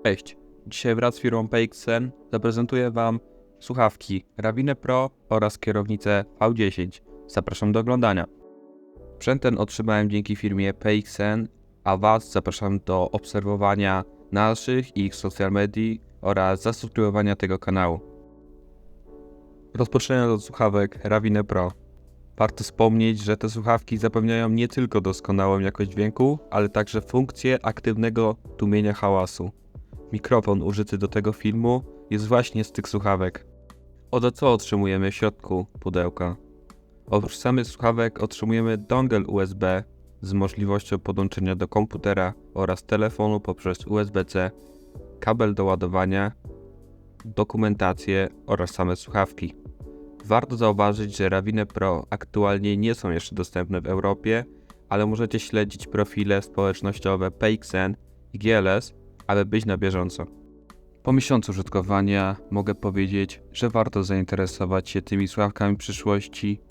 Cześć, dzisiaj wraz z firmą PXN zaprezentuję Wam słuchawki Ravine Pro oraz kierownicę V10. Zapraszam do oglądania. Sprzęt ten otrzymałem dzięki firmie PXN, a Was zapraszam do obserwowania naszych i ich social medii oraz zasubskrybowania tego kanału. Rozpoczynając od słuchawek Ravine Pro. Warto wspomnieć, że te słuchawki zapewniają nie tylko doskonałą jakość dźwięku, ale także funkcję aktywnego tłumienia hałasu. Mikrofon użyty do tego filmu jest właśnie z tych słuchawek. Oto co otrzymujemy w środku pudełka. Oprócz samych słuchawek otrzymujemy dongle USB z możliwością podłączenia do komputera oraz telefonu poprzez USB-C, kabel do ładowania, dokumentację oraz same słuchawki. Warto zauważyć, że Ravine Pro aktualnie nie są jeszcze dostępne w Europie, ale możecie śledzić profile społecznościowe PXN i GLS, aby być na bieżąco. Po miesiącu użytkowania mogę powiedzieć, że warto zainteresować się tymi słuchawkami w przyszłości.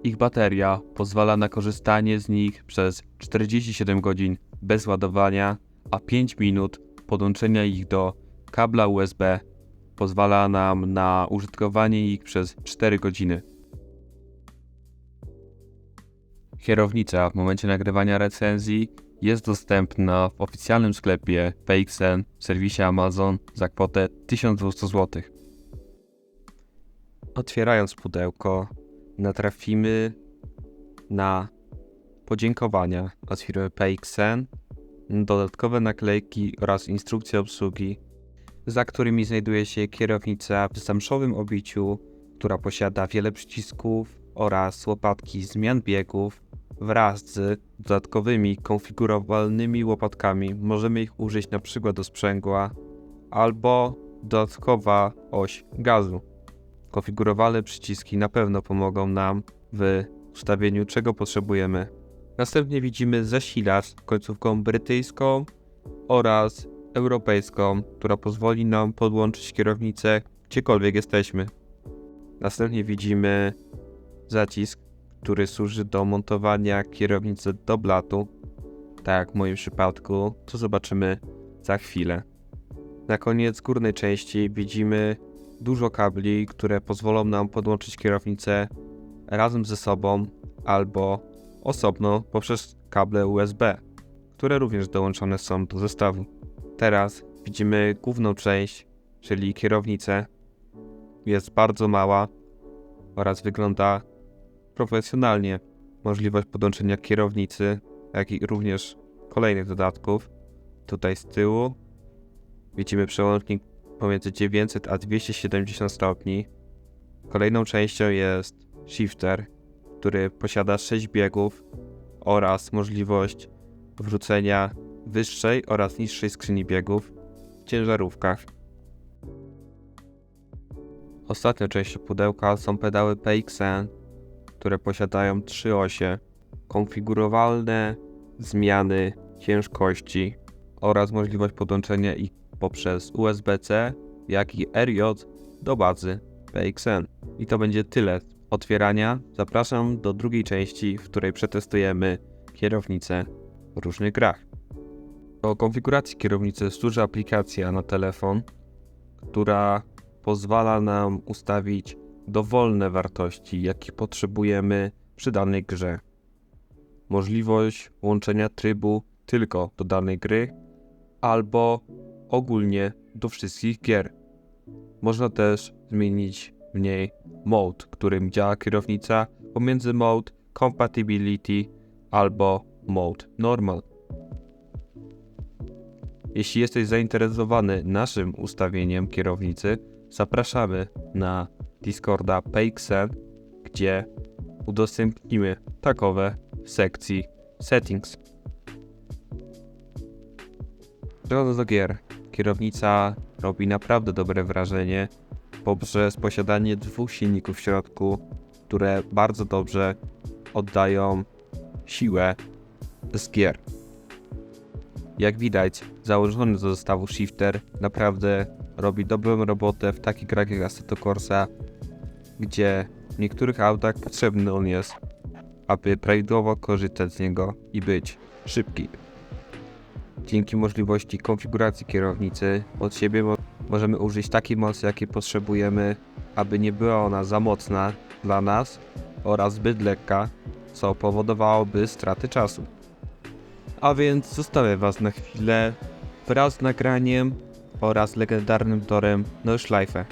Ich bateria pozwala na korzystanie z nich przez 47 godzin bez ładowania, a 5 minut podłączenia ich do kabla USB pozwala nam na użytkowanie ich przez 4 godziny. Kierownica w momencie nagrywania recenzji jest dostępna w oficjalnym sklepie PXN w serwisie Amazon za kwotę 1200 zł. Otwierając pudełko, natrafimy na podziękowania od firmy PXN, dodatkowe naklejki oraz instrukcje obsługi, za którymi znajduje się kierownica w zamszowym obiciu, która posiada wiele przycisków oraz łopatki zmian biegów. Wraz z dodatkowymi konfigurowalnymi łopatkami możemy ich użyć na przykład do sprzęgła albo dodatkowa oś gazu. Konfigurowane przyciski na pewno pomogą nam w ustawieniu czego potrzebujemy. Następnie widzimy zasilacz końcówką brytyjską oraz europejską, która pozwoli nam podłączyć kierownicę gdziekolwiek jesteśmy. Następnie widzimy zacisk, który służy do montowania kierownicy do blatu, tak jak w moim przypadku, co zobaczymy za chwilę. Na koniec górnej części widzimy dużo kabli, które pozwolą nam podłączyć kierownicę razem ze sobą albo osobno poprzez kable USB, które również dołączone są do zestawu. Teraz widzimy główną część, czyli kierownicę. Jest bardzo mała oraz wygląda profesjonalnie. Możliwość podłączenia kierownicy, jak i również kolejnych dodatków. Tutaj z tyłu widzimy przełącznik pomiędzy 900 a 270 stopni. Kolejną częścią jest shifter, który posiada 6 biegów oraz możliwość wrzucenia wyższej oraz niższej skrzyni biegów w ciężarówkach. Ostatnią częścią pudełka są pedały PXN, które posiadają 3 osie, konfigurowalne zmiany ciężkości oraz możliwość podłączenia ich poprzez USB-C, jak i RJ do bazy PXN. I to będzie tyle otwierania. Zapraszam do drugiej części, w której przetestujemy kierownicę w różnych grach. Do konfiguracji kierownicy służy aplikacja na telefon, która pozwala nam ustawić dowolne wartości, jakie potrzebujemy przy danej grze. Możliwość łączenia trybu tylko do danej gry albo ogólnie do wszystkich gier. Można też zmienić w niej mode, którym działa kierownica pomiędzy mode Compatibility albo mode Normal. Jeśli jesteś zainteresowany naszym ustawieniem kierownicy, zapraszamy na Discorda PXN, gdzie udostępnimy takowe w sekcji Settings. Przechodząc do gier, kierownica robi naprawdę dobre wrażenie poprzez posiadanie 2 silników w środku, które bardzo dobrze oddają siłę z gier. Jak widać, założony do zestawu shifter naprawdę robi dobrą robotę w takich grach jak Assetto Corsa, gdzie w niektórych autach potrzebny on jest, aby prawidłowo korzystać z niego i być szybki. Dzięki możliwości konfiguracji kierownicy od siebie możemy użyć takiej mocy, jakiej potrzebujemy, aby nie była ona za mocna dla nas oraz zbyt lekka, co powodowałoby straty czasu. A więc zostawię Was na chwilę wraz z nagraniem oraz legendarnym torem Nordschleife.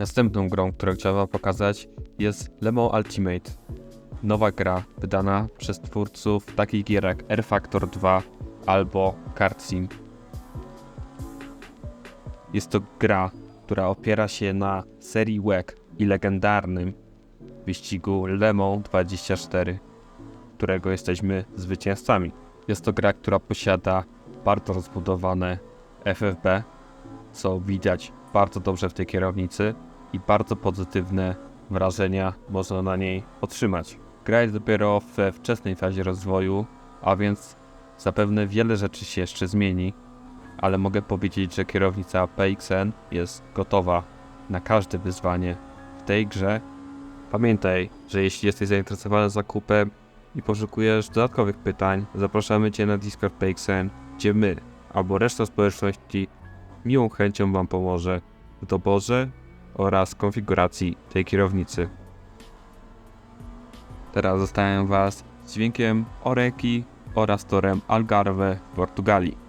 Następną grą, którą chciałem Wam pokazać, jest Le Mans Ultimate. Nowa gra wydana przez twórców takich gier jak R-Factor 2 albo Kart Sim. Jest to gra, która opiera się na serii WEC i legendarnym wyścigu Le Mans 24, którego jesteśmy zwycięzcami. Jest to gra, która posiada bardzo rozbudowane FFB, co widać bardzo dobrze w tej kierownicy i bardzo pozytywne wrażenia można na niej otrzymać. Gra jest dopiero we wczesnej fazie rozwoju, a więc zapewne wiele rzeczy się jeszcze zmieni, ale mogę powiedzieć, że kierownica PXN jest gotowa na każde wyzwanie w tej grze. Pamiętaj, że jeśli jesteś zainteresowany zakupem i poszukujesz dodatkowych pytań, zapraszamy Cię na Discord PXN, gdzie my albo reszta społeczności miłą chęcią Wam pomoże w doborze oraz konfiguracji tej kierownicy. Teraz zostawiam Was z dźwiękiem Oreki oraz torem Algarve w Portugalii.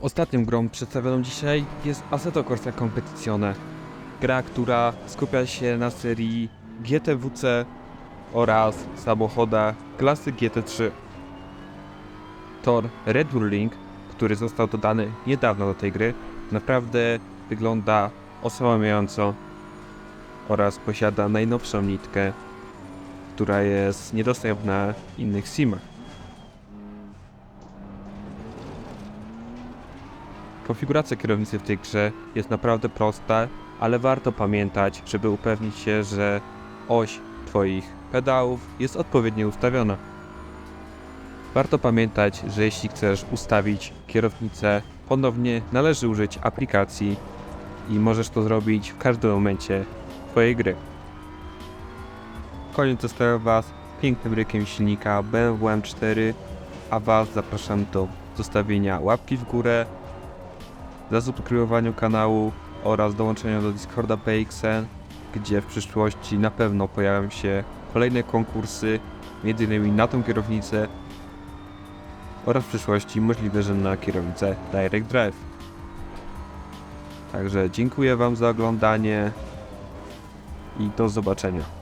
Ostatnią grą przedstawioną dzisiaj jest Assetto Corsa Competizione. Gra, która skupia się na serii GTWC oraz samochodach klasy GT3. Tor Red Bull Ring, który został dodany niedawno do tej gry, naprawdę wygląda oszałamiająco oraz posiada najnowszą nitkę, która jest niedostępna w innych simach. Konfiguracja kierownicy w tej grze jest naprawdę prosta, ale warto pamiętać, żeby upewnić się, że oś Twoich pedałów jest odpowiednio ustawiona. Warto pamiętać, że jeśli chcesz ustawić kierownicę ponownie, należy użyć aplikacji i możesz to zrobić w każdym momencie Twojej gry. Koniec zostawiam Was z pięknym rykiem silnika BMW M4, a Was zapraszam do zostawienia łapki w górę, zasubskrybowania kanału oraz dołączenia do Discorda PXN, gdzie w przyszłości na pewno pojawią się kolejne konkursy, m.in. na tą kierownicę oraz w przyszłości możliwe, że na kierownicę Direct Drive. Także dziękuję Wam za oglądanie i do zobaczenia.